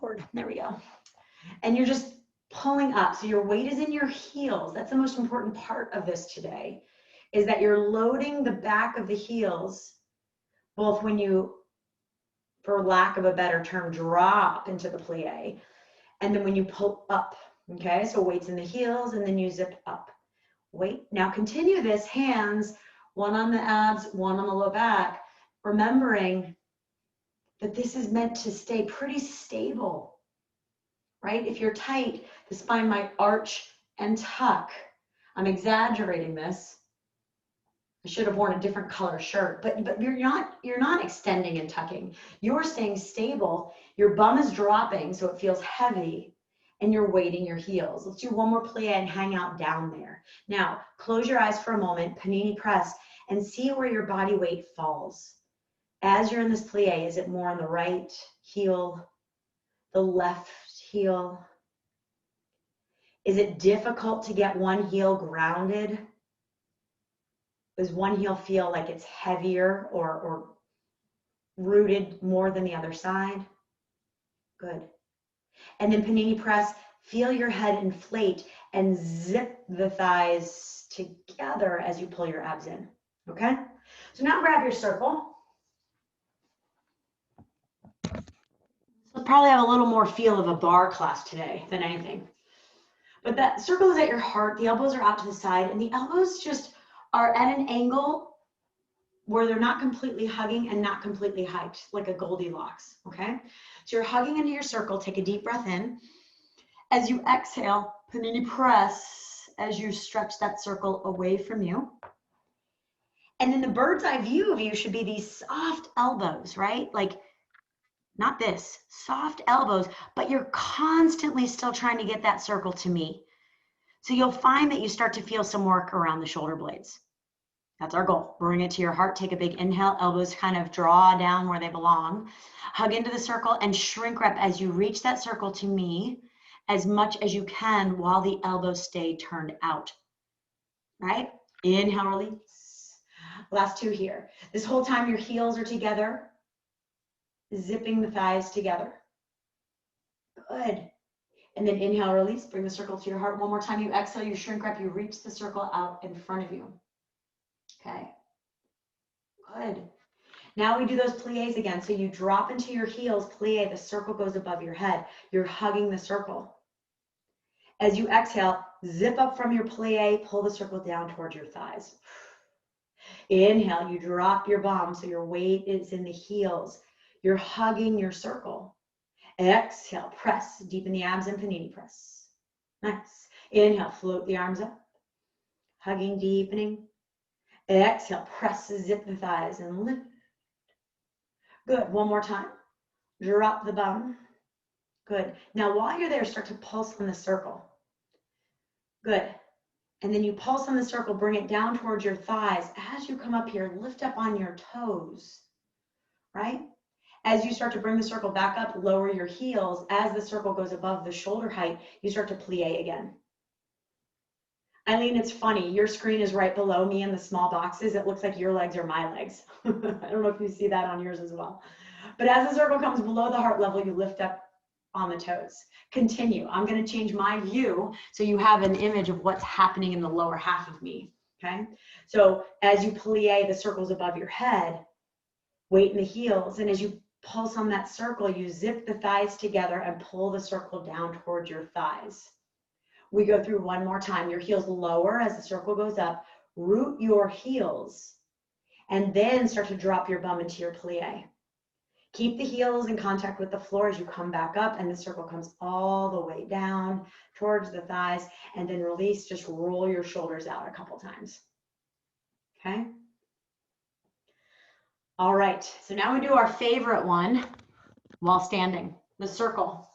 cord. There we go. And you're just pulling up. So your weight is in your heels. That's the most important part of this today, is that you're loading the back of the heels, both when you, for lack of a better term, drop into the plie, and then when you pull up, okay? So weight's in the heels, and then you zip up. Wait, now continue this, hands, one on the abs, one on the low back, remembering that this is meant to stay pretty stable, right? If you're tight, the spine might arch and tuck. I'm exaggerating this. I should have worn a different color shirt, but you're not extending and tucking. You're staying stable. Your bum is dropping, so it feels heavy, and you're weighting your heels. Let's do one more plie and hang out down there. Now, close your eyes for a moment, panini press, and see where your body weight falls. As you're in this plie, is it more on the right heel, the left heel? Is it difficult to get one heel grounded? Does one heel feel like it's heavier or rooted more than the other side? Good. And then panini press, feel your head inflate and zip the thighs together as you pull your abs in, okay? So now grab your circle. We'll probably have a little more feel of a bar class today than anything. But that circle is at your heart, the elbows are out to the side, and the elbows just are at an angle where they're not completely hugging and not completely hiked, like a Goldilocks, okay? So you're hugging into your circle, take a deep breath in. As you exhale, panini press as you stretch that circle away from you. And then the bird's eye view of you should be these soft elbows, right? Like, not this, soft elbows, but you're constantly still trying to get that circle to me. So you'll find that you start to feel some work around the shoulder blades. That's our goal. Bring it to your heart. Take a big inhale. Elbows kind of draw down where they belong. Hug into the circle and shrink wrap as you reach that circle to me as much as you can while the elbows stay turned out. Right? Inhale, release. Last two here. This whole time your heels are together, zipping the thighs together. Good. And then inhale, release. Bring the circle to your heart. One more time. You exhale, you shrink wrap, you reach the circle out in front of you. Okay, good. Now we do those plies again. So you drop into your heels, plie, the circle goes above your head. You're hugging the circle. As you exhale, zip up from your plie, pull the circle down towards your thighs. Inhale, you drop your bum, so your weight is in the heels. You're hugging your circle. Exhale, press, deepen the abs and panini press. Nice. Inhale, float the arms up. Hugging, deepening. Exhale, press, zip the thighs and lift. Good, one more time. Drop the bum. Good. Now while you're there, start to pulse on the circle. Good. And then you pulse on the circle, bring it down towards your thighs. As you come up here, lift up on your toes, right? As you start to bring the circle back up, lower your heels. As the circle goes above the shoulder height, you start to plie again. Eileen, it's funny, your screen is right below me in the small boxes. It looks like your legs are my legs. I don't know if you see that on yours as well. But as the circle comes below the heart level, you lift up on the toes. Continue. I'm going to change my view so you have an image of what's happening in the lower half of me, okay? So as you plie, the circle's above your head, weight in the heels, and as you pulse on that circle, you zip the thighs together and pull the circle down towards your thighs. We go through one more time. Your heels lower as the circle goes up. Root your heels and then start to drop your bum into your plie. Keep the heels in contact with the floor as you come back up and the circle comes all the way down towards the thighs, and then release. Just roll your shoulders out a couple times. Okay? All right, so now we do our favorite one while standing, the circle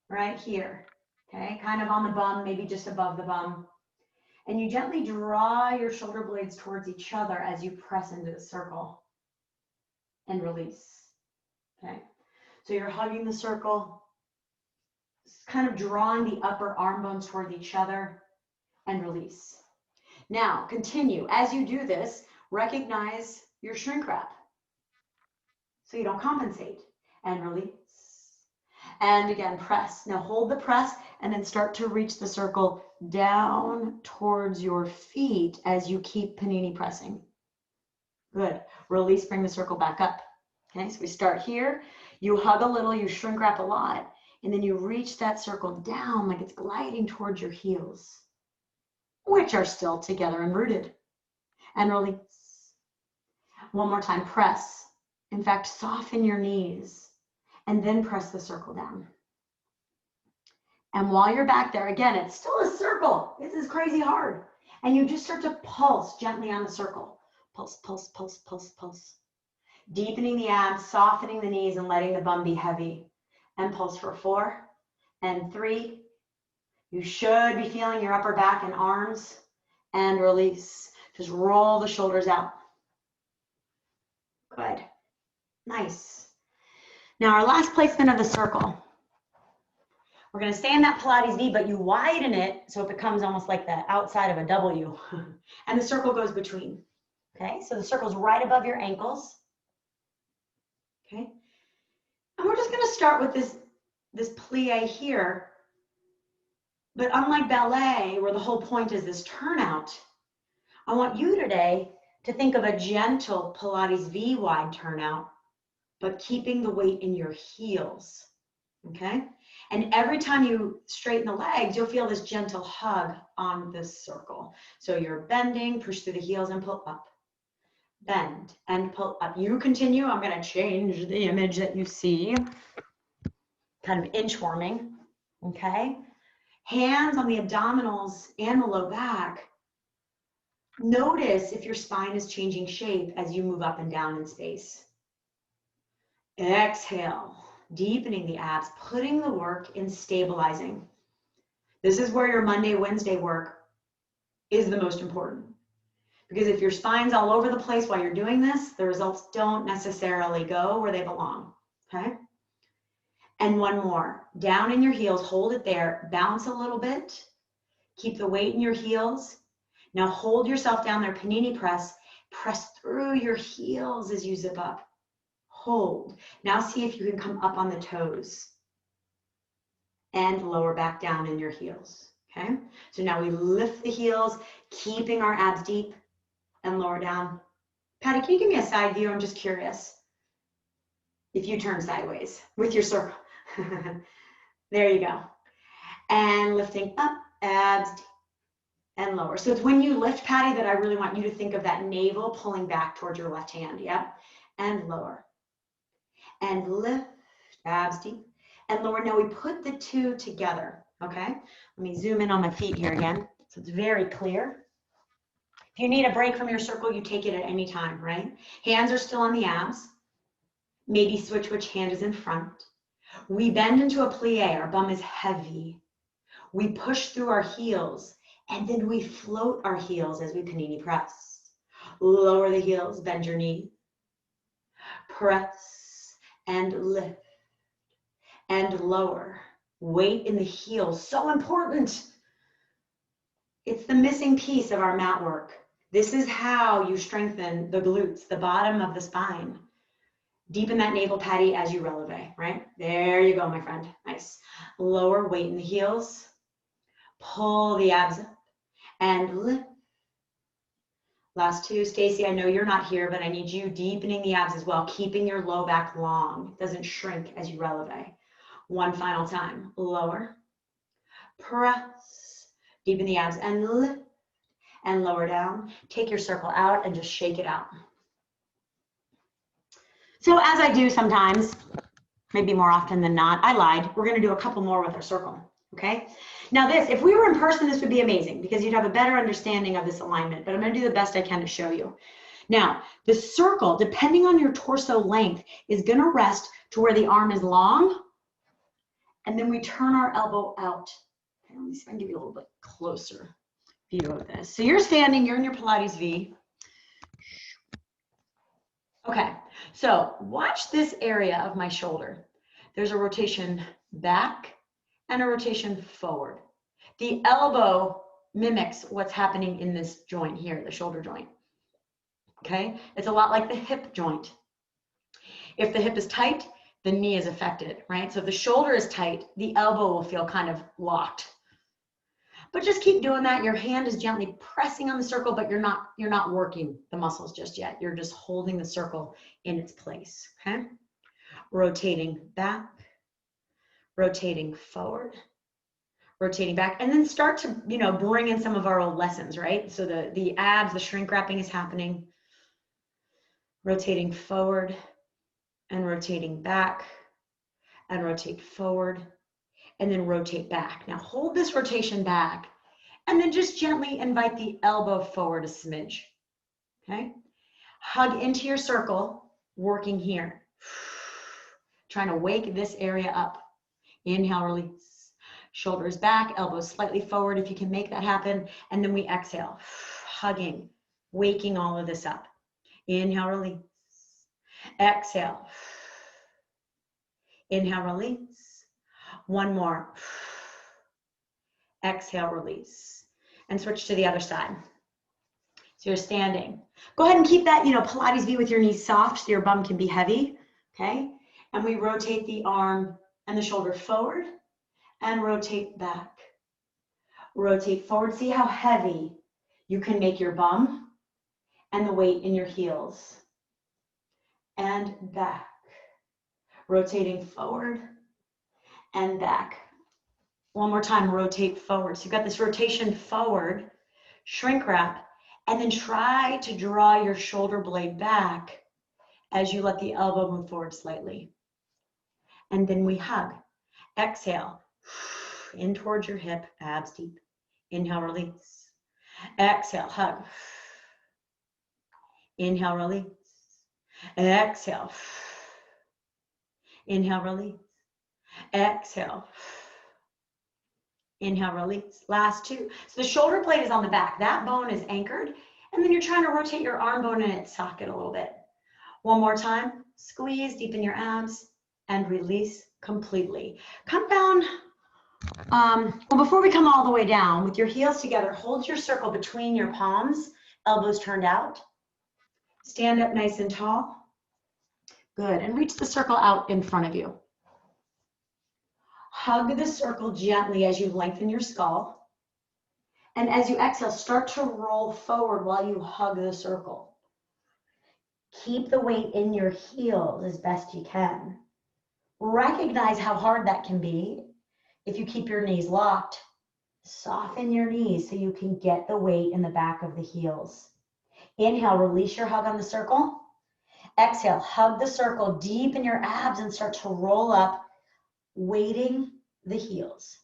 right here. Okay, kind of on the bum, maybe just above the bum. And you gently draw your shoulder blades towards each other as you press into the circle and release. Okay, so you're hugging the circle, kind of drawing the upper arm bones towards each other and release. Now, continue. As you do this, recognize your shrink wrap so you don't compensate, and release. And again, press. Now hold the press and then start to reach the circle down towards your feet as you keep panini pressing. Good. Release, bring the circle back up. Okay, so we start here. You hug a little, you shrink wrap a lot, and then you reach that circle down like it's gliding towards your heels, which are still together and rooted. And release. One more time, press. In fact, soften your knees and then press the circle down. And while you're back there, again, it's still a circle. This is crazy hard. And you just start to pulse gently on the circle. Pulse, pulse, pulse, pulse, pulse. Deepening the abs, softening the knees, and letting the bum be heavy. And pulse for 4 and 3. You should be feeling your upper back and arms. And release. Just roll the shoulders out. Good. Nice. Now our last placement of the circle. We're going to stay in that Pilates V, but you widen it so it becomes almost like the outside of a W. And the circle goes between. Okay, so the circle's right above your ankles. Okay, and we're just going to start with this plie here. But unlike ballet, where the whole point is this turnout, I want you today to think of a gentle Pilates V wide turnout, but keeping the weight in your heels. Okay, and every time you straighten the legs, you'll feel this gentle hug on this circle. So you're bending, push through the heels and pull up. Bend and pull up. You continue. I'm going to change the image that you see. Kind of inchworming. Okay. Hands on the abdominals and the low back. Notice if your spine is changing shape as you move up and down in space. Exhale. Deepening the abs, putting the work in stabilizing. This is where your Monday, Wednesday work is the most important. Because if your spine's all over the place while you're doing this, the results don't necessarily go where they belong, okay? And one more, down in your heels, hold it there, bounce a little bit, keep the weight in your heels. Now hold yourself down there, panini press through your heels as you zip up. Hold. Now see if you can come up on the toes and lower back down in your heels, okay? So now we lift the heels, keeping our abs deep and lower down. Patty, can you give me a side view? I'm just curious. If you turn sideways with your circle. There you go. And lifting up, abs deep and lower. So it's when you lift, Patty, that I really want you to think of that navel pulling back towards your left hand, yep? And lower. And lift, abs deep, and lower. Now we put the two together, okay? Let me zoom in on my feet here again, so it's very clear. If you need a break from your circle, you take it at any time, right? Hands are still on the abs. Maybe switch which hand is in front. We bend into a plie, our bum is heavy. We push through our heels, and then we float our heels as we panini press. Lower the heels, bend your knee. Press. And lift and lower. Weight in the heels, so important. It's the missing piece of our mat work. This is how you strengthen the glutes, the bottom of the spine. Deepen that navel, Patty, as you releve, right? There you go, my friend. Nice. Lower, weight in the heels. Pull the abs up and lift. Last two, Stacy, I know you're not here, but I need you deepening the abs as well, keeping your low back long. It doesn't shrink as you releve. One final time, lower, press, deepen the abs and lift and lower down. Take your circle out and just shake it out. So as I do sometimes, maybe more often than not, I lied. We're gonna do a couple more with our circle, okay? Now this, if we were in person, this would be amazing because you'd have a better understanding of this alignment, but I'm gonna do the best I can to show you. Now, the circle, depending on your torso length, is gonna rest to where the arm is long, and then we turn our elbow out. Okay, let me see if I can give you a little bit closer view of this. So you're standing, you're in your Pilates V. Okay, so watch this area of my shoulder. There's a rotation back and a rotation forward. The elbow mimics what's happening in this joint here, the shoulder joint. Okay, it's a lot like the hip joint. If the hip is tight, the knee is affected, right? So if the shoulder is tight, the elbow will feel kind of locked. But just keep doing that. Your hand is gently pressing on the circle, but you're not working the muscles just yet. You're just holding the circle in its place, okay? Rotating back, rotating forward, rotating back, and then start to, bring in some of our old lessons, right? So the abs, the shrink wrapping is happening. Rotating forward and rotating back and rotate forward and then rotate back. Now hold this rotation back and then just gently invite the elbow forward a smidge, okay? Hug into your circle, working here. Trying to wake this area up. Inhale, release. Shoulders back, elbows slightly forward if you can make that happen. And then we exhale, hugging, waking all of this up. Inhale, release. Exhale. Inhale, release. One more. Exhale, release. And switch to the other side. So you're standing. Go ahead and keep that, Pilates V with your knees soft so your bum can be heavy, okay? And we rotate the arm and the shoulder forward and rotate back. Rotate forward. See how heavy you can make your bum and the weight in your heels. And back. Rotating forward and back. One more time, rotate forward. So you've got this rotation forward, shrink wrap, and then try to draw your shoulder blade back as you let the elbow move forward slightly. And then we hug. Exhale, in towards your hip, abs deep. Inhale, release. Exhale, hug. Inhale, release. Exhale. Inhale, release. Exhale. Inhale, release. Last two. So the shoulder blade is on the back. That bone is anchored. And then you're trying to rotate your arm bone in its socket a little bit. One more time. Squeeze, deepen your abs, and release completely. Come down. Well, before we come all the way down, with your heels together, hold your circle between your palms, elbows turned out. Stand up nice and tall. Good. And reach the circle out in front of you. Hug the circle gently as you lengthen your skull. And as you exhale, start to roll forward while you hug the circle. Keep the weight in your heels as best you can. Recognize how hard that can be if you keep your knees locked. Soften your knees so you can get the weight in the back of the heels. Inhale, release your hug on the circle. Exhale, hug the circle, deepen your abs and start to roll up, weighting the heels.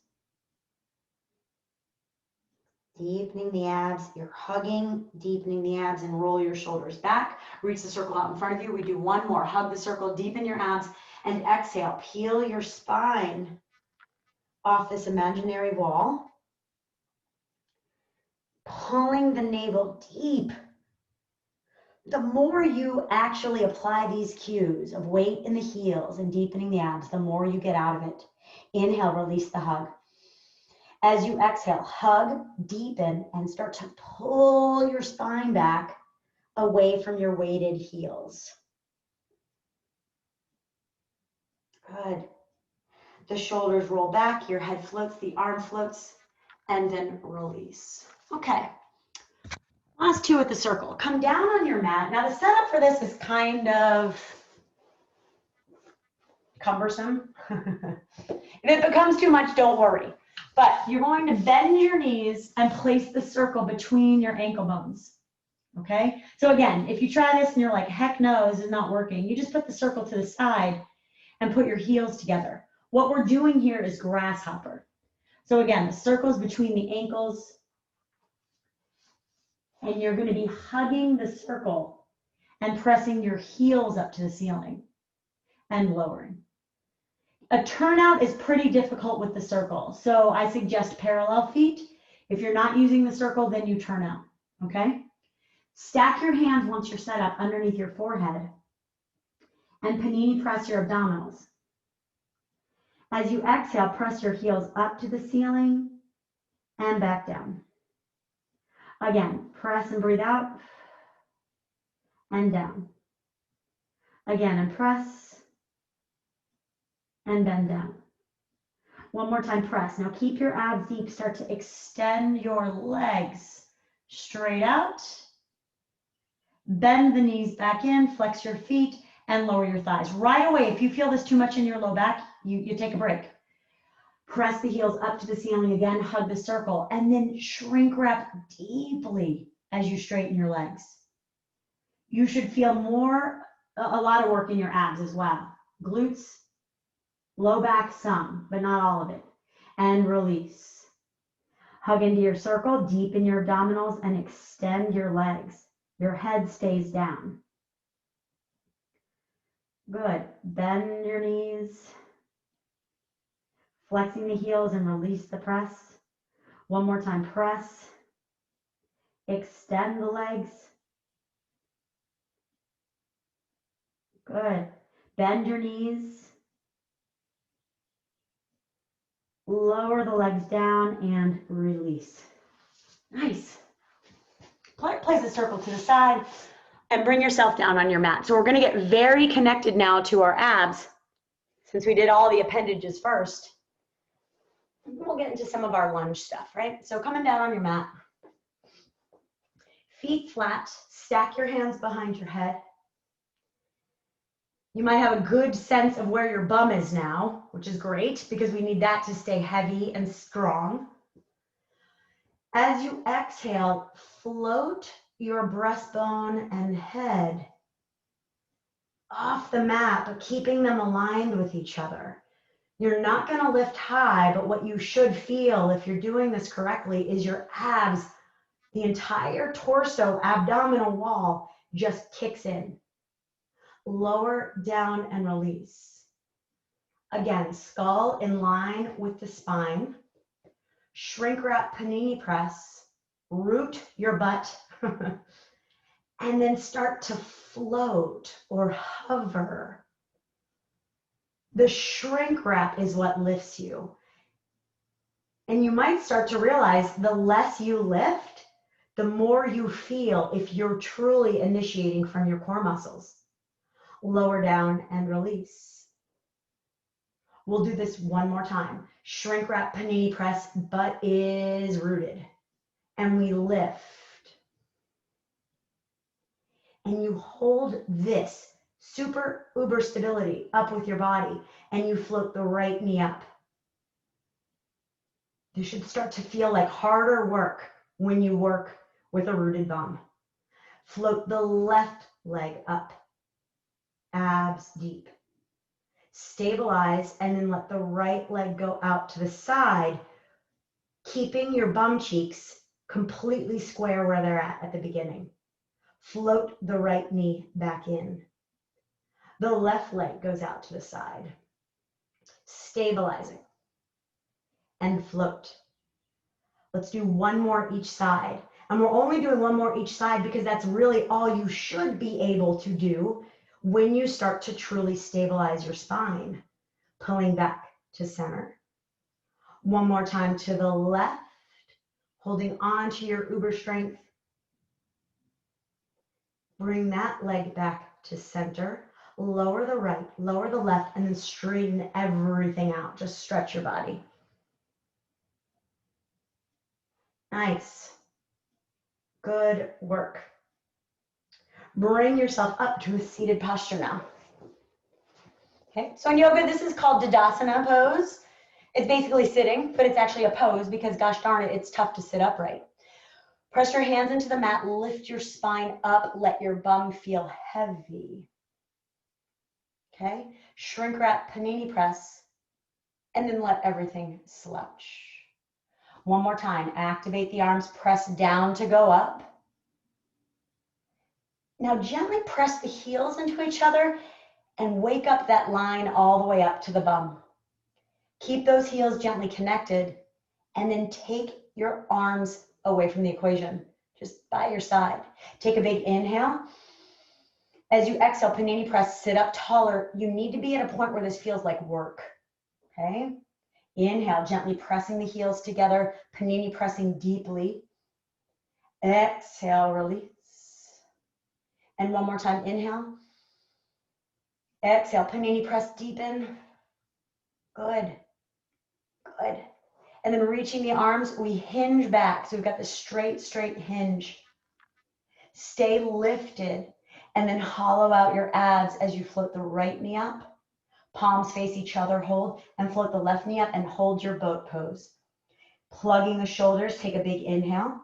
Deepening the abs, you're hugging, deepening the abs, and roll your shoulders back. Reach the circle out in front of you. We do one more. Hug the circle, deepen your abs, and exhale. Peel your spine off this imaginary wall. Pulling the navel deep. The more you actually apply these cues of weight in the heels and deepening the abs, the more you get out of it. Inhale, release the hug. As you exhale, hug, deepen, and start to pull your spine back away from your weighted heels. Good. The shoulders roll back, your head floats, the arm floats, and then release. Okay. Last two with the circle. Come down on your mat. Now the setup for this is kind of cumbersome. If it becomes too much, don't worry. But you're going to bend your knees and place the circle between your ankle bones. Okay? So again, if you try this and you're like, heck no, this is not working, you just put the circle to the side and put your heels together. What we're doing here is grasshopper. So again, the circle's between the ankles, and you're going to be hugging the circle and pressing your heels up to the ceiling and lowering. A turnout is pretty difficult with the circle, so I suggest parallel feet. If you're not using the circle, then you turn out, okay? Stack your hands once you're set up underneath your forehead and panini press your abdominals. As you exhale, press your heels up to the ceiling and back down. Again, press and breathe out and down. Again, and press and bend down. One more time, press. Now keep your abs deep. Start to extend your legs straight out. Bend the knees back in, flex your feet, and lower your thighs. Right away, if you feel this too much in your low back, you take a break. Press the heels up to the ceiling again, hug the circle, and then shrink wrap deeply as you straighten your legs. You should feel a lot of work in your abs as well. Glutes, low back some, but not all of it. And release. Hug into your circle, deepen your abdominals, and extend your legs. Your head stays down. Good. Bend your knees. Flexing the heels and release the press. One more time, press. Extend the legs. Good. Bend your knees. Lower the legs down and release. Nice. Place the circle to the side and bring yourself down on your mat. So we're going to get very connected now to our abs since we did all the appendages first. We'll get into some of our lunge stuff, right? So coming down on your mat, feet flat, stack your hands behind your head. You might have a good sense of where your bum is now, which is great because we need that to stay heavy and strong. As you exhale, float your breastbone and head off the mat, but keeping them aligned with each other. You're not going to lift high, but what you should feel if you're doing this correctly is your abs, the entire torso, abdominal wall just kicks in. Lower, down, and release. Again, skull in line with the spine. Shrink wrap panini press. Root your butt. And then start to float or hover. The shrink wrap is what lifts you. And you might start to realize the less you lift, the more you feel if you're truly initiating from your core muscles. Lower down and release. We'll do this one more time. Shrink wrap panini press, butt is rooted. And we lift. And you hold this super uber stability up with your body, and you float the right knee up. You should start to feel like harder work when you work with a rooted bum. Float the left leg up, abs deep. Stabilize, and then let the right leg go out to the side, keeping your bum cheeks completely square where they're at the beginning. Float the right knee back in. The left leg goes out to the side, stabilizing, and float. Let's do one more each side. And we're only doing one more each side because that's really all you should be able to do when you start to truly stabilize your spine. Pulling back to center. One more time to the left, holding on to your uber strength. Bring that leg back to center. Lower the right, lower the left, and then straighten everything out. Just stretch your body. Nice. Good work. Bring yourself up to a seated posture now. Okay, so in yoga, this is called Tadasana pose. It's basically sitting, but it's actually a pose because gosh darn it, it's tough to sit upright. Press your hands into the mat, lift your spine up, let your bum feel heavy. Okay, shrink wrap panini press, and then let everything slouch. One more time, activate the arms, press down to go up. Now gently press the heels into each other and wake up that line all the way up to the bum. Keep those heels gently connected and then take your arms away from the equation, just by your side. Take a big inhale. As you exhale, panini press, sit up taller. You need to be at a point where this feels like work, okay? Inhale, gently pressing the heels together, panini pressing deeply. Exhale, release. And one more time, inhale. Exhale, panini press, deepen. Good, good. And then reaching the arms, we hinge back. So we've got this straight hinge. Stay lifted and then hollow out your abs as you float the right knee up. Palms face each other, hold, and float the left knee up and hold your boat pose. Plugging the shoulders, take a big inhale.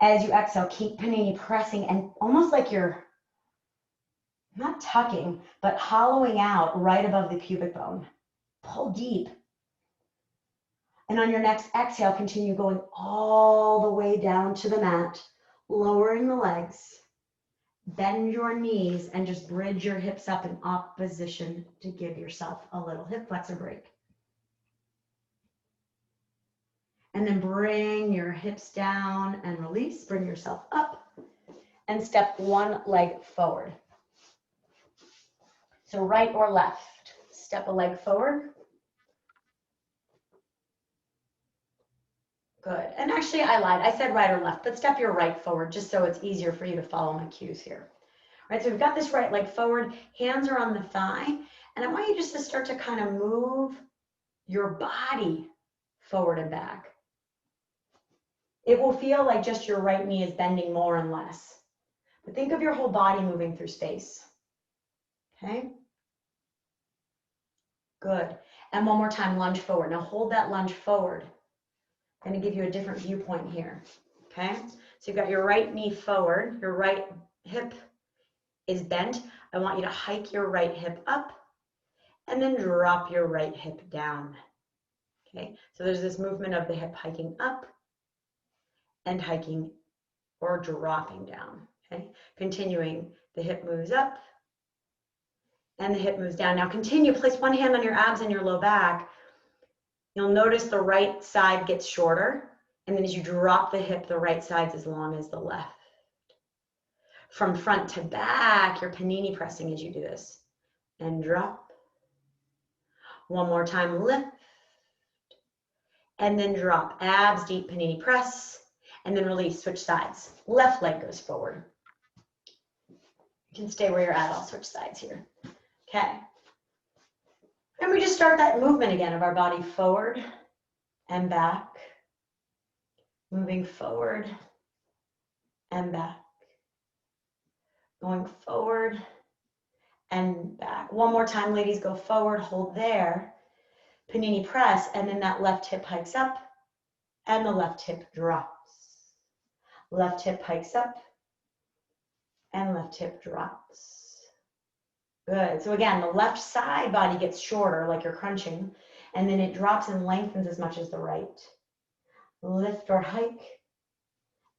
As you exhale, keep panini pressing and almost like you're not tucking, but hollowing out right above the pubic bone. Pull deep. And on your next exhale, continue going all the way down to the mat, lowering the legs. Bend your knees and just bridge your hips up in opposition to give yourself a little hip flexor break. And then bring your hips down and release. Bring yourself up and step one leg forward. So right or left, step a leg forward. Good. And actually, I lied. I said right or left, but step your right forward just so it's easier for you to follow my cues here. All right, so we've got this right leg forward, hands are on the thigh, and I want you just to start to kind of move your body forward and back. It will feel like just your right knee is bending more and less. But think of your whole body moving through space. Okay? Good. And one more time, lunge forward. Now hold that lunge forward. I'm going to give you a different viewpoint here. Okay? So you've got your right knee forward, your right hip is bent. I want you to hike your right hip up and then drop your right hip down. Okay? So there's this movement of the hip hiking up and hiking or dropping down. Okay? Continuing, the hip moves up and the hip moves down. Now continue, place one hand on your abs and your low back. You'll notice the right side gets shorter, and then as you drop the hip, the right side's as long as the left. From front to back, you're panini pressing as you do this. And drop. One more time, lift. And then drop. Abs, deep panini press. And then release, switch sides. Left leg goes forward. You can stay where you're at, I'll switch sides here. Okay. And we just start that movement again of our body forward and back. Moving forward and back. Going forward and back. One more time, ladies, go forward, hold there. Panini press, and then that left hip hikes up and the left hip drops. Left hip hikes up and left hip drops. Good. So again, the left side body gets shorter, like you're crunching, and then it drops and lengthens as much as the right. Lift or hike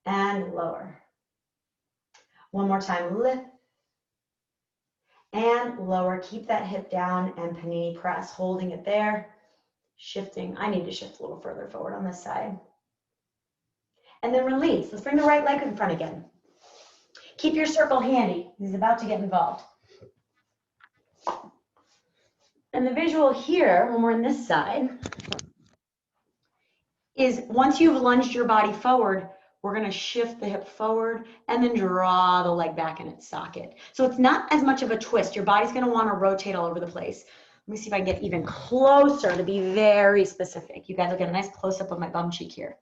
and lower. One more time, lift and lower. Keep that hip down and panini press, holding it there, shifting. I need to shift a little further forward on this side. And then release. Let's bring the right leg in front again. Keep your circle handy. He's about to get involved. And the visual here, when we're in this side, is once you've lunged your body forward, we're going to shift the hip forward and then draw the leg back in its socket. So it's not as much of a twist. Your body's going to want to rotate all over the place. Let me see if I can get even closer to be very specific. You guys will get a nice close-up of my bum cheek here.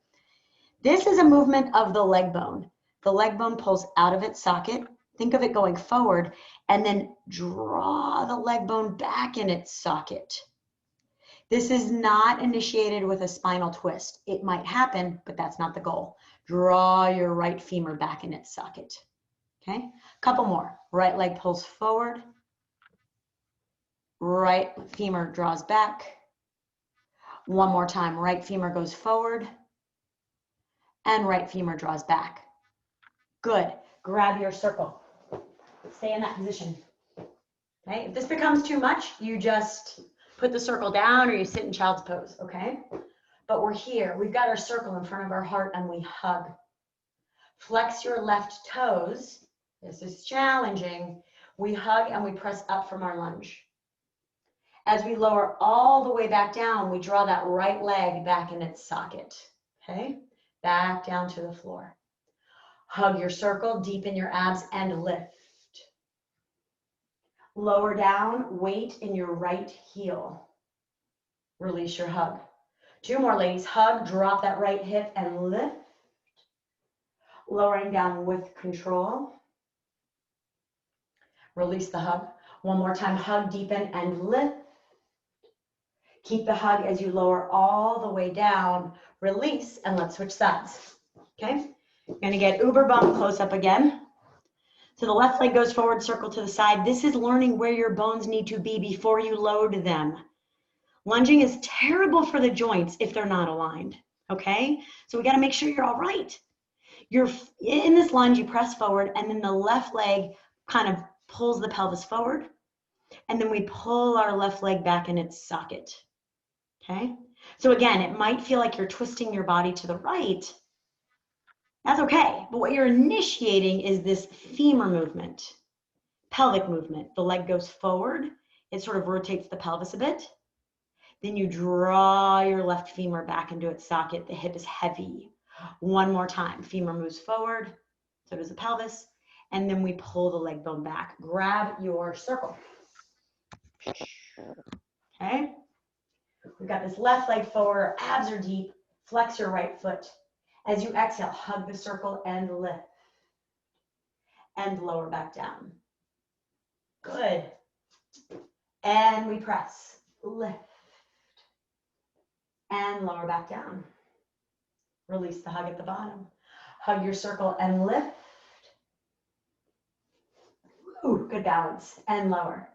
This is a movement of the leg bone. The leg bone pulls out of its socket. Think of it going forward and then draw the leg bone back in its socket. This is not initiated with a spinal twist. It might happen, but that's not the goal. Draw your right femur back in its socket. Okay, couple more. Right leg pulls forward. Right femur draws back. One more time. Right femur goes forward. And right femur draws back. Good. Grab your circle. Stay in that position. Okay, if this becomes too much, you just put the circle down or you sit in child's pose, okay? But we're here. We've got our circle in front of our heart and we hug. Flex your left toes. This is challenging. We hug and we press up from our lunge. As we lower all the way back down, we draw that right leg back in its socket, okay? Back down to the floor. Hug your circle, deepen your abs and lift. Lower down, weight in your right heel. Release your hug. 2 more, ladies. Hug, drop that right hip and lift. Lowering down with control. Release the hug. 1 more time, hug, deepen, and lift. Keep the hug as you lower all the way down. Release, and let's switch sides. Okay? You're gonna get uber bump close up again. So the left leg goes forward, circle to the side. This is learning where your bones need to be before you load them. Lunging is terrible for the joints if they're not aligned, okay? So we gotta make sure you're all right. You're in this lunge, you press forward, and then the left leg kind of pulls the pelvis forward, and then we pull our left leg back in its socket, okay? So again, it might feel like you're twisting your body to the right. That's okay, but what you're initiating is this femur movement, pelvic movement. The leg goes forward, it sort of rotates the pelvis a bit. Then you draw your left femur back into its socket. The hip is heavy. 1 more time, femur moves forward, so does the pelvis, and then we pull the leg bone back. Grab your circle. Okay? We've got this left leg forward, abs are deep, flex your right foot. As you exhale, hug the circle and lift. And lower back down. Good. And we press, lift. And lower back down. Release the hug at the bottom. Hug your circle and lift. Ooh, good balance. And lower.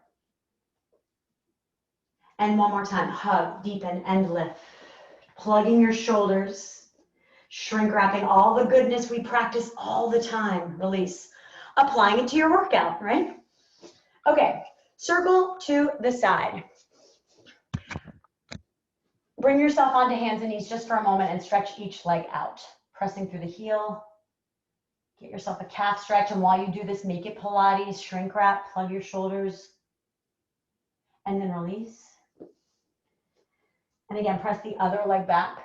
And 1 more time, hug, deepen, and lift. Plugging your shoulders. Shrink wrapping all the goodness we practice all the time. Release. Applying it to your workout, right? Okay, circle to the side. Bring yourself onto hands and knees just for a moment and stretch each leg out. Pressing through the heel. Get yourself a calf stretch, and while you do this, make it Pilates, shrink wrap, plug your shoulders, and then release. And again, press the other leg back.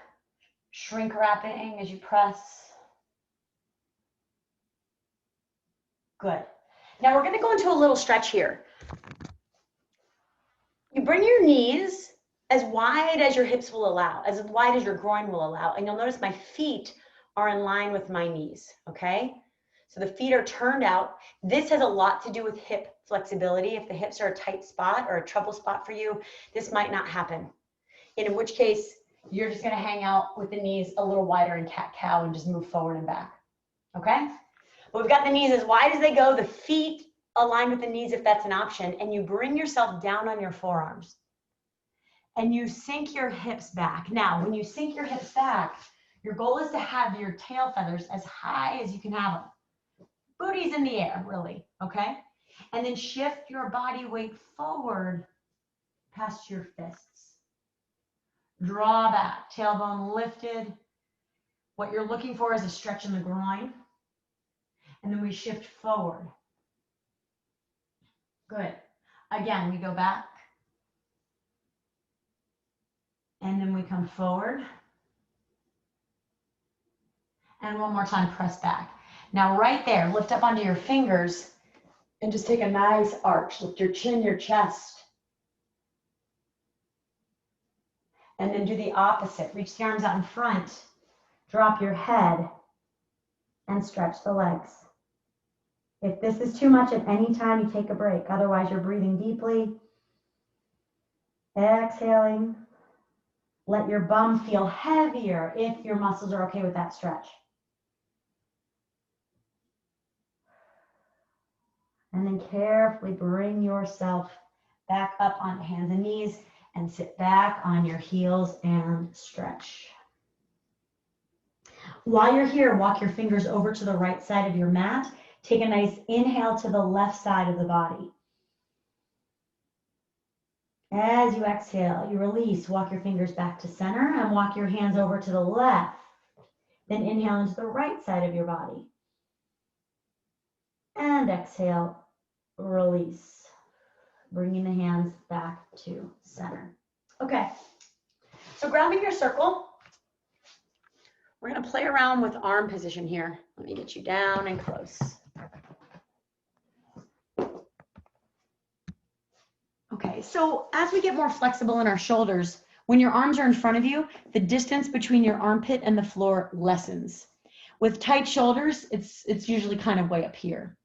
Shrink wrapping as you press. Good. Now we're going to go into a little stretch here. You bring your knees as wide as your hips will allow, as wide as your groin will allow, and you'll notice my feet are in line with my knees, okay? So the feet are turned out. This has a lot to do with hip flexibility. If the hips are a tight spot or a trouble spot for you, this might not happen. In which case, you're just gonna hang out with the knees a little wider in cat-cow and just move forward and back, okay? But we've got the knees as wide as they go, the feet aligned with the knees if that's an option, and you bring yourself down on your forearms. And you sink your hips back. Now, when you sink your hips back, your goal is to have your tail feathers as high as you can have them. Booty's in the air, really, okay? And then shift your body weight forward past your fists. Draw back, tailbone lifted. What you're looking for is a stretch in the groin. And then we shift forward. Good. Again, we go back. And then we come forward. And 1 more time, press back. Now right there, lift up onto your fingers and just take a nice arch. Lift your chin, your chest. And then do the opposite. Reach the arms out in front. Drop your head and stretch the legs. If this is too much at any time, you take a break. Otherwise, you're breathing deeply. Exhaling. Let your bum feel heavier if your muscles are okay with that stretch. And then carefully bring yourself back up onto hands and knees and sit back on your heels and stretch. While you're here, walk your fingers over to the right side of your mat. Take a nice inhale to the left side of the body. As you exhale, you release, walk your fingers back to center and walk your hands over to the left. Then inhale into the right side of your body. And exhale, release. Bringing the hands back to center. Okay, so grounding your circle. We're gonna play around with arm position here. Let me get you down and close. Okay, so as we get more flexible in our shoulders, When your arms are in front of you, the distance between your armpit and the floor lessens. With tight shoulders, it's usually kind of way up here,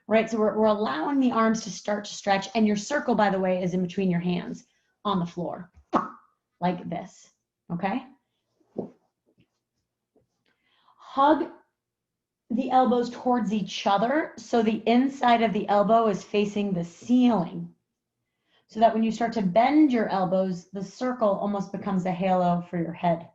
right? So we're allowing the arms to start to stretch, and your circle, by the way, is in between your hands on the floor, like this, okay? Hug the elbows towards each other so the inside of the elbow is facing the ceiling. So that when you start to bend your elbows, the circle almost becomes a halo for your head.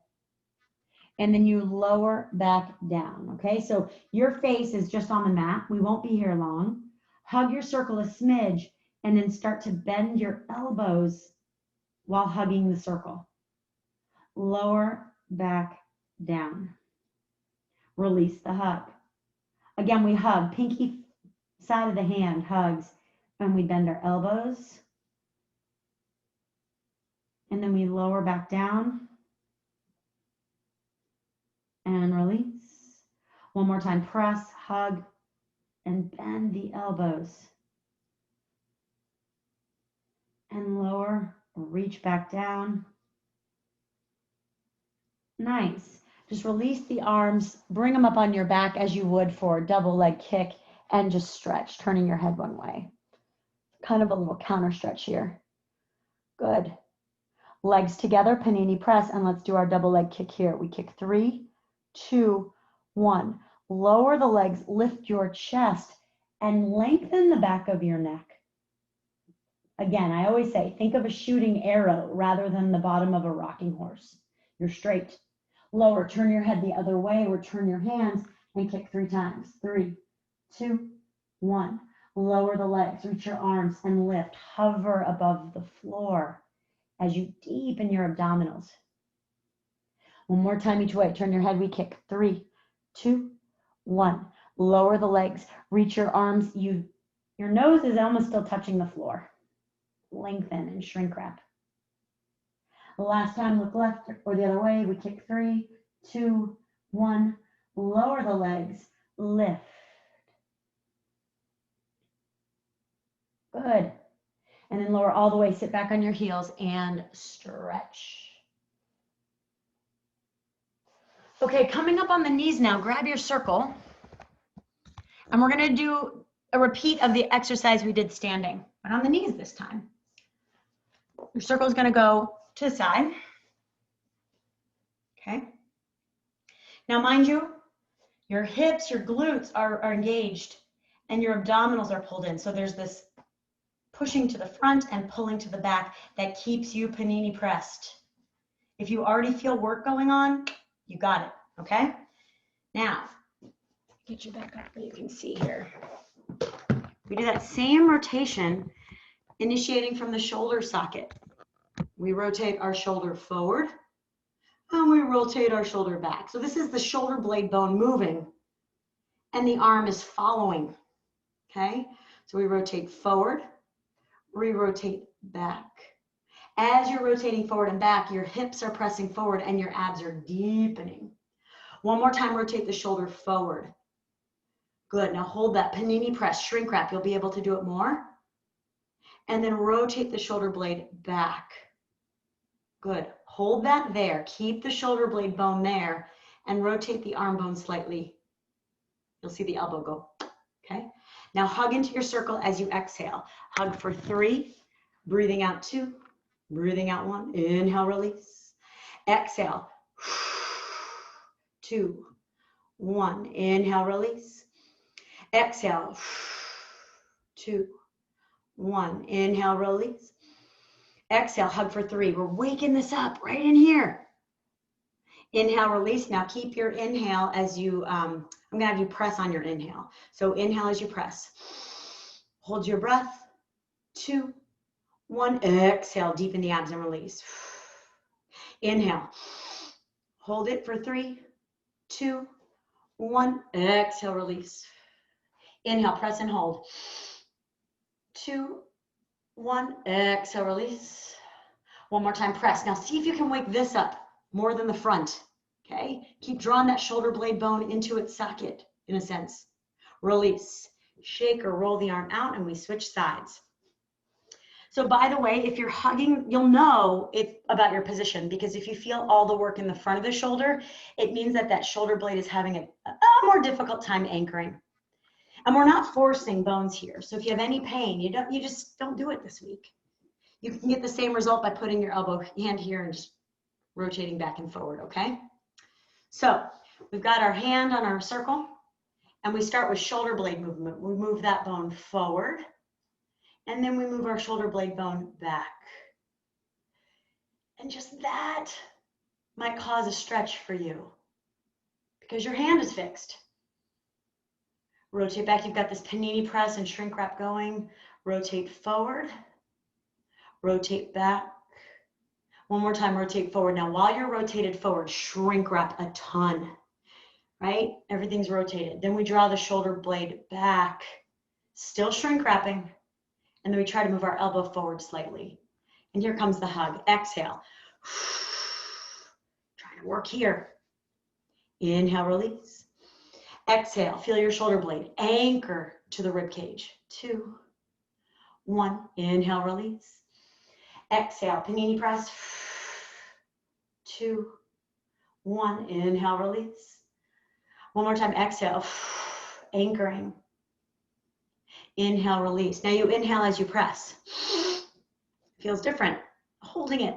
And then you lower back down, okay? So your face is just on the mat. We won't be here long. Hug your circle a smidge and then start to bend your elbows while hugging the circle. Lower back down. Release the hug. Again, we hug. Pinky side of the hand hugs, and we bend our elbows. And then we lower back down and release. One more time, press, hug, and bend the elbows. And lower, reach back down. Nice. Just release the arms, bring them up on your back as you would for a double leg kick, and just stretch, turning your head one way. Kind of a little counter stretch here. Good. Legs together, panini press, and let's do our double leg kick here. We kick 3, 2, 1. Lower the legs, lift your chest, and lengthen the back of your neck. Again, I always say, think of a shooting arrow rather than the bottom of a rocking horse. You're straight. Lower, turn your head the other way, or turn your hands and kick 3 times. 3, 2, 1. Lower the legs, reach your arms, and lift. Hover above the floor as you deepen your abdominals. One more time each way. Turn your head. We kick 3, 2, 1. Lower the legs. Reach your arms. Your nose is almost still touching the floor. Lengthen and shrink wrap. Last time, look left or the other way. We kick 3, 2, 1. Lower the legs. Lift. Good. And then lower all the way, sit back on your heels and stretch. Okay, coming up on the knees now, grab your circle. And we're gonna do a repeat of the exercise we did standing, but on the knees this time. Your circle is gonna go to the side. Okay. Now, mind you, your hips, your glutes are engaged and your abdominals are pulled in. So there's this pushing to the front and pulling to the back that keeps you panini pressed. If you already feel work going on, you got it, okay? Now, get you back up so you can see here. We do that same rotation, initiating from the shoulder socket. We rotate our shoulder forward, and we rotate our shoulder back. So this is the shoulder blade bone moving, and the arm is following, okay? So we rotate forward, re-rotate back. As you're rotating forward and back, your hips are pressing forward and your abs are deepening. One more time, rotate the shoulder forward. Good, now hold that panini press, shrink wrap. You'll be able to do it more. And then rotate the shoulder blade back. Good, hold that there. Keep the shoulder blade bone there and rotate the arm bone slightly. You'll see the elbow go, okay? Now hug into your circle as you exhale. Hug for 3, breathing out 2, breathing out 1. Inhale, release. Exhale. 2, 1. Inhale, release. Exhale. 2, 1. Inhale, release. Exhale, hug for 3. We're waking this up right in here. Inhale, release. Now keep your inhale as you, I'm gonna have you press on your inhale. So inhale as you press. Hold your breath. 2, 1. Exhale, deepen the abs and release. Inhale. Hold it for 3, 2, 1. Exhale, release. Inhale, press and hold. 2, 1. Exhale, release. One more time, press. Now see if you can wake this up more than the front, okay? Keep drawing that shoulder blade bone into its socket, in a sense. Release. Shake or roll the arm out, and we switch sides. So by the way, if you're hugging, you'll know about your position, because if you feel all the work in the front of the shoulder, it means that that shoulder blade is having a more difficult time anchoring. And we're not forcing bones here. So if you have any pain, you just don't do it this week. You can get the same result by putting your elbow hand here and just rotating back and forward, okay? So we've got our hand on our circle, and we start with shoulder blade movement. We move that bone forward, and then we move our shoulder blade bone back. And just that might cause a stretch for you because your hand is fixed. Rotate back. You've got this panini press and shrink wrap going. Rotate forward. Rotate back. One more time, rotate forward. Now, while you're rotated forward, shrink wrap a ton, right? Everything's rotated. Then we draw the shoulder blade back, still shrink wrapping. And then we try to move our elbow forward slightly. And here comes the hug. Exhale. Trying to work here. Inhale, release. Exhale, feel your shoulder blade. Anchor to the rib cage. 2, 1. Inhale, release. Exhale, panini press. 2, 1. Inhale, release. One more time, exhale. Anchoring. Inhale, release. Now you inhale as you press. Feels different. Holding it.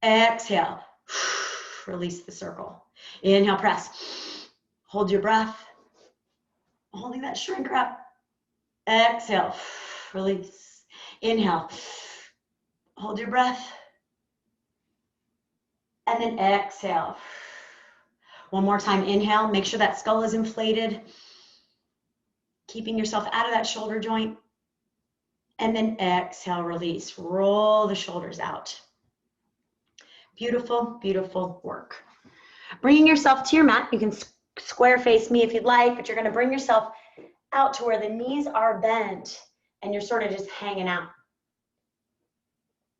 Exhale. Release the circle. Inhale, press. Hold your breath. Holding that shrink wrap. Exhale. Release. Inhale. Hold your breath. And then exhale. One more time. Inhale. Make sure that skull is inflated. Keeping yourself out of that shoulder joint. And then exhale, release. Roll the shoulders out. Beautiful, beautiful work. Bringing yourself to your mat. You can square face me if you'd like, but you're going to bring yourself out to where the knees are bent and you're sort of just hanging out.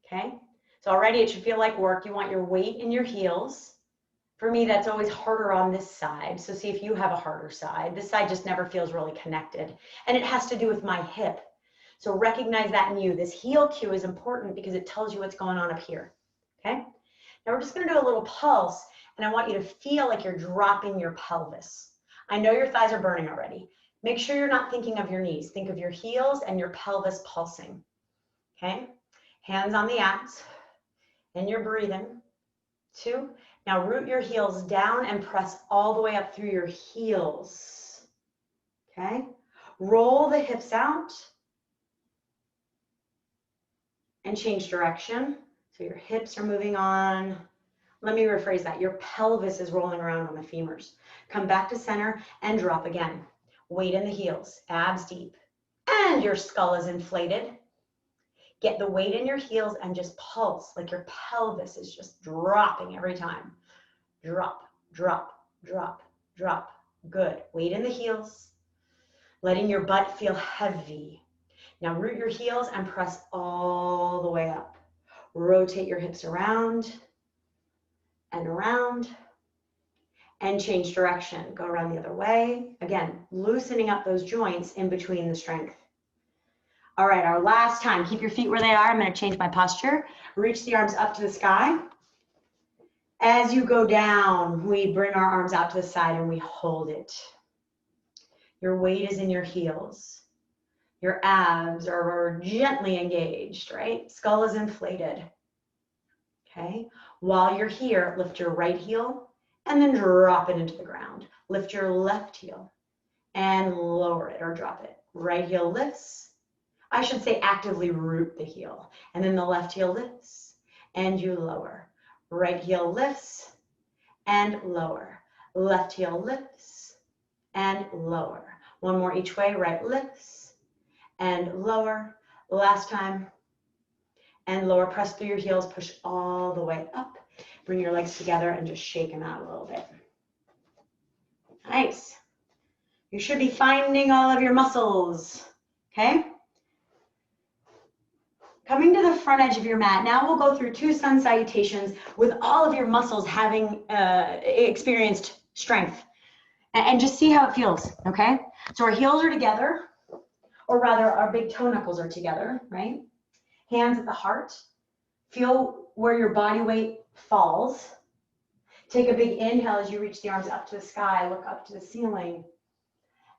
Okay? So already it should feel like work. You want your weight in your heels. For me, that's always harder on this side. So see if you have a harder side. This side just never feels really connected. And it has to do with my hip. So recognize that in you. This heel cue is important because it tells you what's going on up here. Okay? Now we're just going to do a little pulse. And I want you to feel like you're dropping your pelvis. I know your thighs are burning already. Make sure you're not thinking of your knees. Think of your heels and your pelvis pulsing. Okay? Hands on the abs. And you're breathing. 2. Now root your heels down and press all the way up through your heels. Okay? Roll the hips out and change direction. So your hips are moving on. Let me rephrase that. Your pelvis is rolling around on the femurs. Come back to center and drop again. Weight in the heels, abs deep. And your skull is inflated. Get the weight in your heels and just pulse like your pelvis is just dropping every time. Drop, drop, drop, drop. Good. Weight in the heels. Letting your butt feel heavy. Now root your heels and press all the way up. Rotate your hips around and around and change direction. Go around the other way. Again, loosening up those joints in between the strength. All right, our last time. Keep your feet where they are. I'm going to change my posture. Reach the arms up to the sky. As you go down, we bring our arms out to the side and we hold it. Your weight is in your heels. Your abs are gently engaged, right? Skull is inflated. Okay? While you're here, lift your right heel and then drop it into the ground. Lift your left heel and lower it or drop it. Right heel lifts. I should say actively root the heel. And then the left heel lifts and you lower. Right heel lifts and lower. Left heel lifts and lower. One more each way. Right lifts and lower. Last time. And lower. Press through your heels. Push all the way up. Bring your legs together and just shake them out a little bit. Nice. You should be finding all of your muscles. Okay? Coming to the front edge of your mat, now we'll go through 2 sun salutations with all of your muscles having experienced strength. And just see how it feels, okay? So our heels are together, or rather our big toe knuckles are together, right? Hands at the heart. Feel where your body weight falls. Take a big inhale as you reach the arms up to the sky, look up to the ceiling.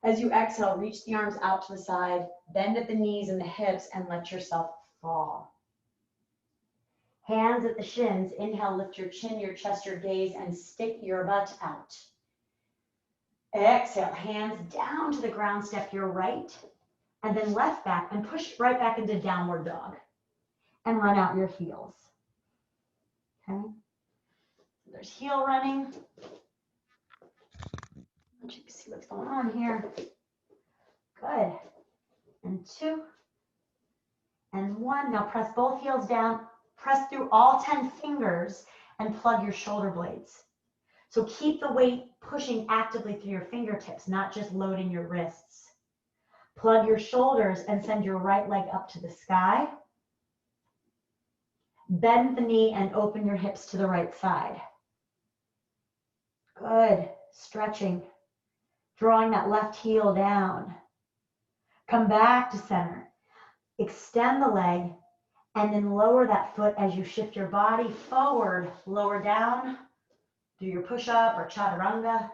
As you exhale, reach the arms out to the side, bend at the knees and the hips, and let yourself fall. Hands at the shins. Inhale, lift your chin, your chest, your gaze, and stick your butt out. Exhale, hands down to the ground, step your right, and then left back, and push right back into downward dog. And run out your heels. Okay? There's heel running. Let you see what's going on here. Good. And 2. And 1. Now press both heels down. Press through all 10 fingers and plug your shoulder blades. So keep the weight pushing actively through your fingertips, not just loading your wrists. Plug your shoulders and send your right leg up to the sky. Bend the knee and open your hips to the right side. Good. Stretching. Drawing that left heel down. Come back to center. Extend the leg and then lower that foot as you shift your body forward, lower down. Do your push-up or chaturanga.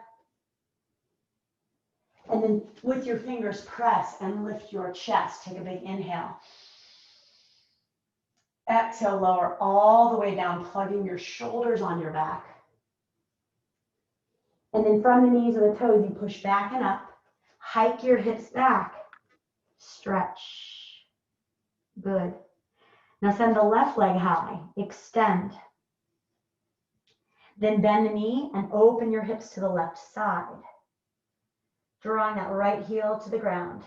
And then with your fingers, press and lift your chest. Take a big inhale. Exhale, lower all the way down, plugging your shoulders on your back. And then from the knees or the toes, you push back and up. Hike your hips back. Stretch. Good. Now send the left leg high. Extend. Then bend the knee and open your hips to the left side. Drawing that right heel to the ground.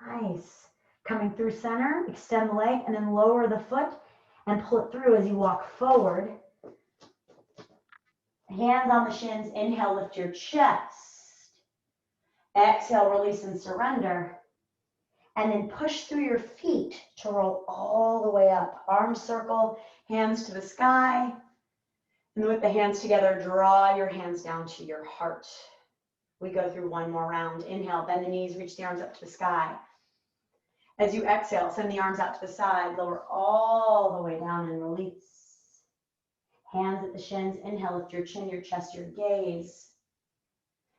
Nice. Coming through center, extend the leg and then lower the foot and pull it through as you walk forward. Hands on the shins, inhale, lift your chest. Exhale, release and surrender. And then push through your feet to roll all the way up. Arms circle, hands to the sky. And with the hands together, draw your hands down to your heart. We go through one more round. Inhale, bend the knees, reach the arms up to the sky. As you exhale, send the arms out to the side, lower all the way down and release. Hands at the shins, inhale, lift your chin, your chest, your gaze.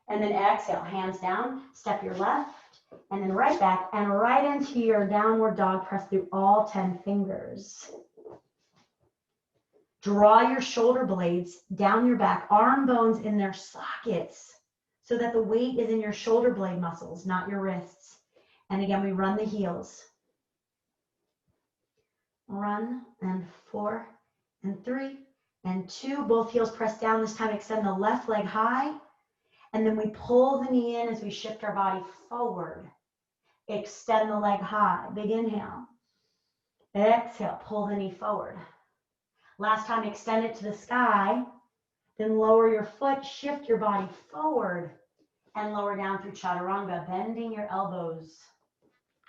And then exhale, hands down, step your left, and then right back, and right into your downward dog, press through all 10 fingers. Draw your shoulder blades down your back, arm bones in their sockets, so that the weight is in your shoulder blade muscles, not your wrists. And again, we run the heels. Run, and 4, and 3, and 2. Both heels press down. This time, extend the left leg high. And then we pull the knee in as we shift our body forward. Extend the leg high. Big inhale. Exhale, pull the knee forward. Last time, extend it to the sky. Then lower your foot, shift your body forward, and lower down through chaturanga, bending your elbows.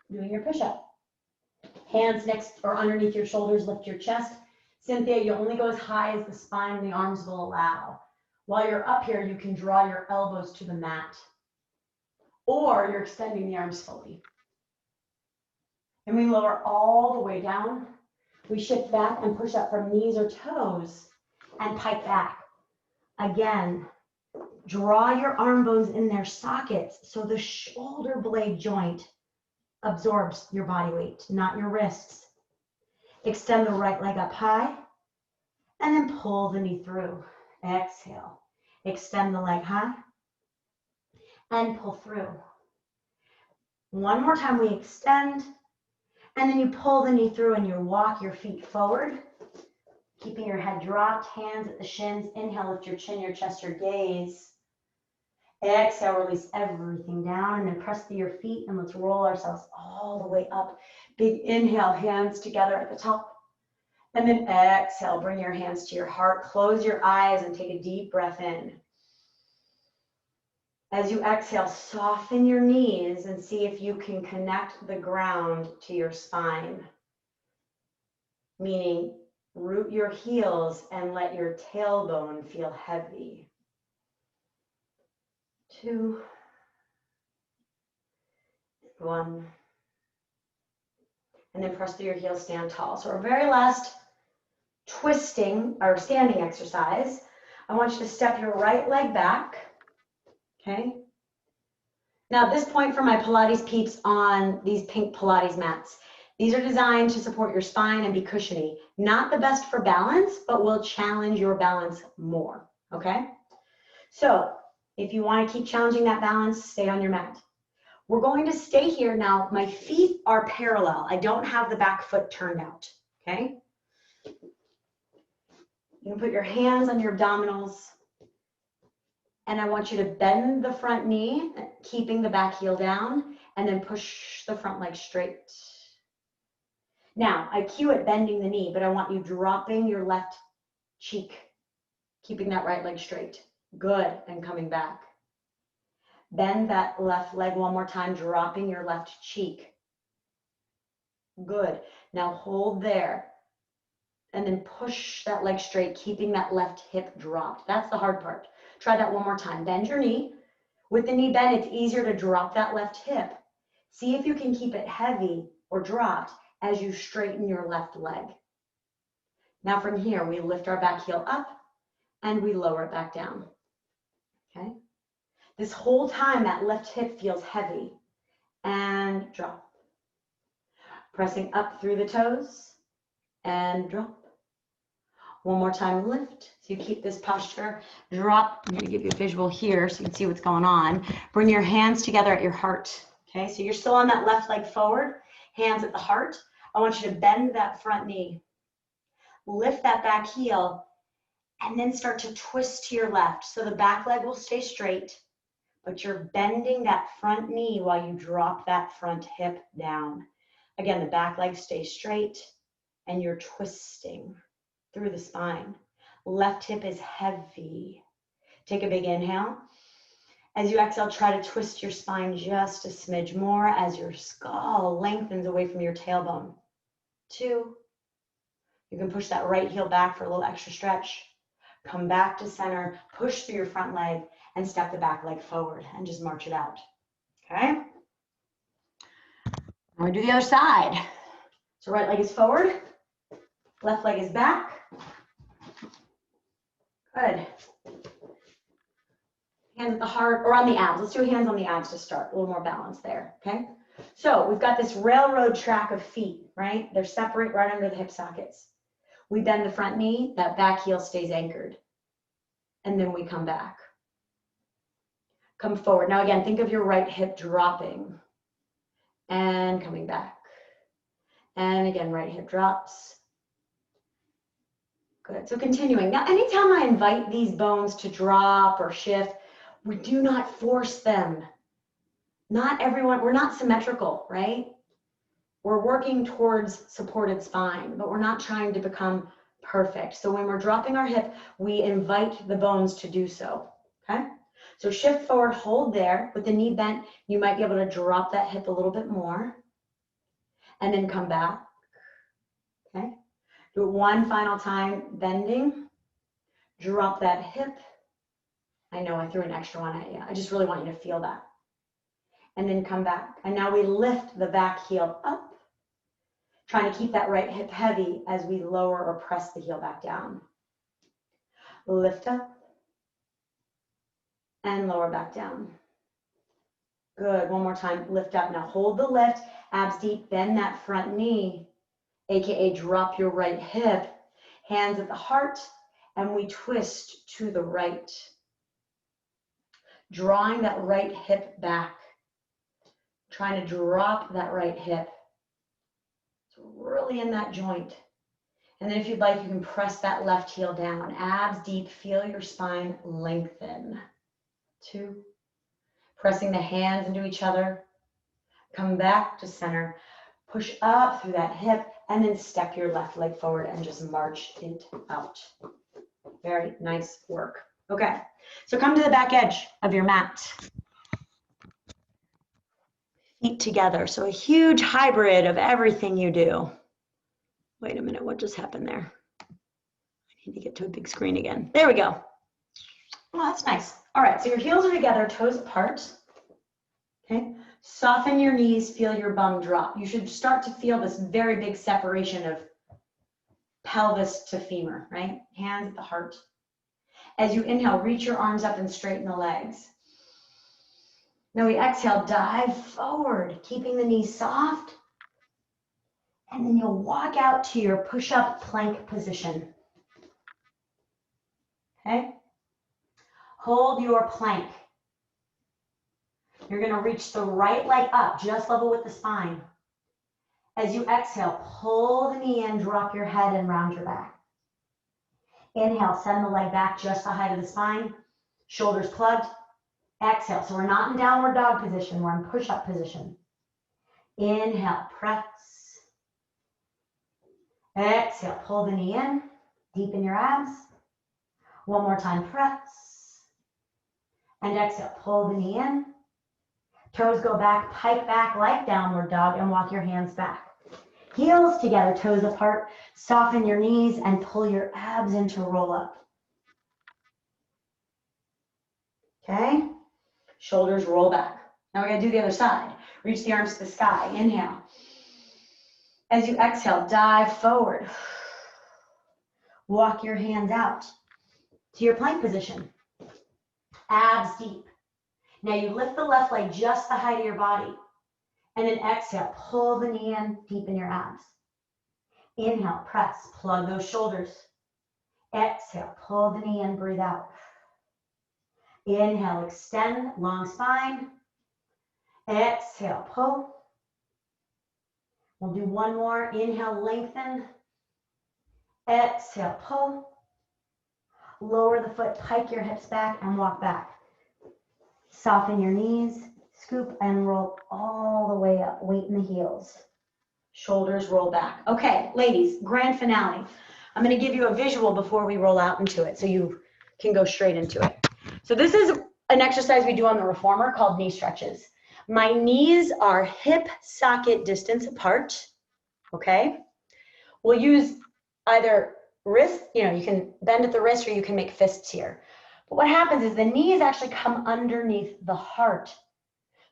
Doing your push-up. Hands next or underneath your shoulders, lift your chest. Cynthia, you only go as high as the spine and the arms will allow. While you're up here, you can draw your elbows to the mat, or you're extending the arms fully. And we lower all the way down. We shift back and push up from knees or toes and pike back. Again, draw your arm bones in their sockets so the shoulder blade joint absorbs your body weight, not your wrists. Extend the right leg up high and then pull the knee through. Exhale. Extend the leg high and pull through. One more time, we extend and then you pull the knee through and you walk your feet forward, keeping your head dropped, hands at the shins. Inhale, lift your chin, your chest, your gaze. Exhale, release everything down and then press through your feet and let's roll ourselves all the way up. Big inhale, hands together at the top. And then exhale, bring your hands to your heart. Close your eyes and take a deep breath in. As you exhale, soften your knees and see if you can connect the ground to your spine. Meaning, root your heels and let your tailbone feel heavy. 2, 1. and then press through your heels, stand tall. So our very last twisting or standing exercise, I want you to step your right leg back, okay? Now at this point for my Pilates peeps on these pink Pilates mats, these are designed to support your spine and be cushiony. Not the best for balance, but will challenge your balance more, okay? So if you want to keep challenging that balance, stay on your mat. We're going to stay here now. My feet are parallel. I don't have the back foot turned out, okay? You can put your hands on your abdominals, and I want you to bend the front knee, keeping the back heel down, and then push the front leg straight. Now, I cue it bending the knee, but I want you dropping your left cheek, keeping that right leg straight. Good, and coming back. Bend that left leg one more time, dropping your left cheek. Good. Now hold there. And then push that leg straight, keeping that left hip dropped. That's the hard part. Try that one more time. Bend your knee. With the knee bent, it's easier to drop that left hip. See if you can keep it heavy or dropped as you straighten your left leg. Now from here, we lift our back heel up and we lower it back down. Okay? This whole time, that left hip feels heavy. And drop. Pressing up through the toes and drop. One more time, lift. So you keep this posture. Drop. I'm going to give you a visual here so you can see what's going on. Bring your hands together at your heart. Okay, so you're still on that left leg forward, hands at the heart. I want you to bend that front knee. Lift that back heel, and then start to twist to your left. So the back leg will stay straight, but you're bending that front knee while you drop that front hip down. Again, the back leg stays straight, and you're twisting through the spine. Left hip is heavy. Take a big inhale. As you exhale, try to twist your spine just a smidge more as your skull lengthens away from your tailbone. 2. You can push that right heel back for a little extra stretch. Come back to center, push through your front leg, and step the back leg forward and just march it out. Okay? Now we do the other side. So right leg is forward, left leg is back. Good. Hands at the heart or on the abs. Let's do hands on the abs to start. A little more balance there, okay? So we've got this railroad track of feet, right? They're separate right under the hip sockets. We bend the front knee, that back heel stays anchored. And then we come back. Come forward. Now again, think of your right hip dropping and coming back. And again, right hip drops. Good. So continuing. Now, anytime I invite these bones to drop or shift, we do not force them. Not everyone, we're not symmetrical, right? We're working towards supported spine, but we're not trying to become perfect. So when we're dropping our hip, we invite the bones to do so, okay? So shift forward, hold there. With the knee bent, you might be able to drop that hip a little bit more and then come back, okay? Do it one final time, bending. Drop that hip. I know I threw an extra one at you. I just really want you to feel that. And then come back. And now we lift the back heel up, trying to keep that right hip heavy as we lower or press the heel back down. Lift up and lower back down. Good. One more time. Lift up. Now hold the lift. Abs deep. Bend that front knee, aka drop your right hip. Hands at the heart, and we twist to the right. Drawing that right hip back. Trying to drop that right hip. So really in that joint. And then if you'd like, you can press that left heel down. Abs deep. Feel your spine lengthen. 2. Pressing the hands into each other. Come back to center. Push up through that hip. And then step your left leg forward and just march it out. Very nice work. Okay, so come to the back edge of your mat. Feet together. So a huge hybrid of everything you do. Wait a minute, what just happened there? I need to get to a big screen again. There we go. Oh, that's nice. All right, so your heels are together, toes apart. Okay, Soften your knees, feel your bum drop. You should start to feel this very big separation of pelvis to femur, right? Hands at the heart. As you inhale, reach your arms up and straighten the legs. Now we exhale, dive forward, keeping the knees soft. And then you'll walk out to your push-up plank position. Okay? Hold your plank. You're gonna reach the right leg up, just level with the spine. As you exhale, pull the knee in, drop your head and round your back. Inhale, send the leg back just the height of the spine, shoulders plugged. Exhale, so we're not in downward dog position, we're in push-up position. Inhale, press. Exhale, pull the knee in, deepen your abs. One more time, press. And exhale, pull the knee in. Toes go back, pike back like downward dog, and walk your hands back. Heels together, toes apart. Soften your knees and pull your abs into roll up. Okay? Shoulders roll back. Now we're gonna do the other side. Reach the arms to the sky, inhale. As you exhale, dive forward. Walk your hands out to your plank position. Abs deep. Now you lift the left leg just the height of your body. And then exhale, pull the knee in, deepen your abs. Inhale, press, plug those shoulders. Exhale, pull the knee in, breathe out. Inhale, extend, long spine. Exhale, pull. We'll do one more. Inhale, lengthen. Exhale, pull. Lower the foot, pike your hips back and walk back. Soften your knees, scoop and roll all the way up. Weight in the heels. Shoulders roll back. Okay, ladies, grand finale. I'm going to give you a visual before we roll out into it so you can go straight into it. So this is an exercise we do on the reformer called knee stretches. My knees are hip socket distance apart, okay? We'll use either wrist, you can bend at the wrist or you can make fists here. But what happens is the knees actually come underneath the heart.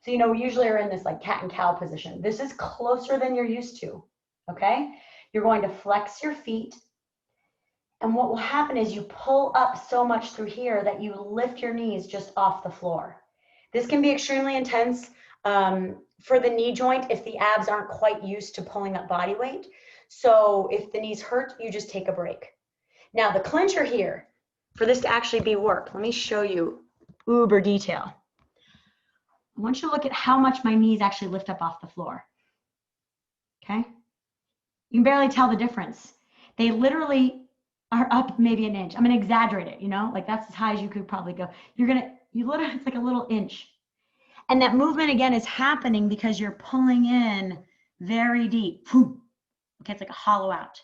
So, we usually are in this like cat and cow position. This is closer than you're used to, okay? You're going to flex your feet. And what will happen is you pull up so much through here that you lift your knees just off the floor. This can be extremely intense for the knee joint if the abs aren't quite used to pulling up body weight. So if the knees hurt, you just take a break. Now the clincher here, for this to actually be work, let me show you uber detail. I want you to look at how much my knees actually lift up off the floor. Okay? You can barely tell the difference. They literally are up maybe an inch. I'm gonna exaggerate it, like that's as high as you could probably go. You literally, it's like a little inch. And that movement again is happening because you're pulling in very deep. Okay, it's like a hollow out.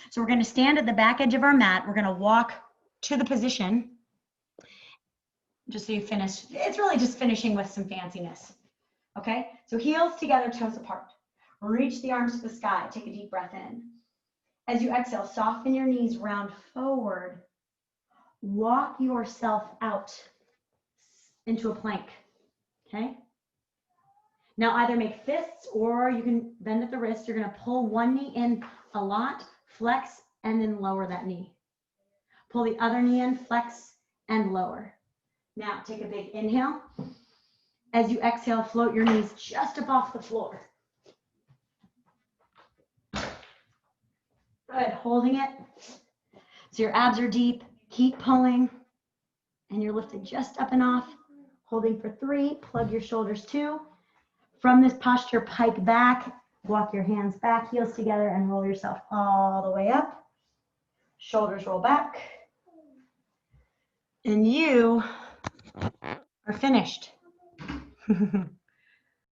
So we're gonna stand at the back edge of our mat. We're gonna walk to the position. Just so you finish, it's really just finishing with some fanciness. Okay, so heels together, toes apart. Reach the arms to the sky, take a deep breath in. As you exhale, soften your knees, round forward. Walk yourself out into a plank, okay? Now either make fists or you can bend at the wrist. You're gonna pull one knee in a lot, flex, and then lower that knee. Pull the other knee in, flex, and lower. Now take a big inhale. As you exhale, float your knees just up off the floor. Good, holding it. So your abs are deep, keep pulling, and you're lifted just up and off. Holding for 3, plug your shoulders 2. From this posture, pike back, walk your hands back, heels together, and roll yourself all the way up. Shoulders roll back. And you are finished.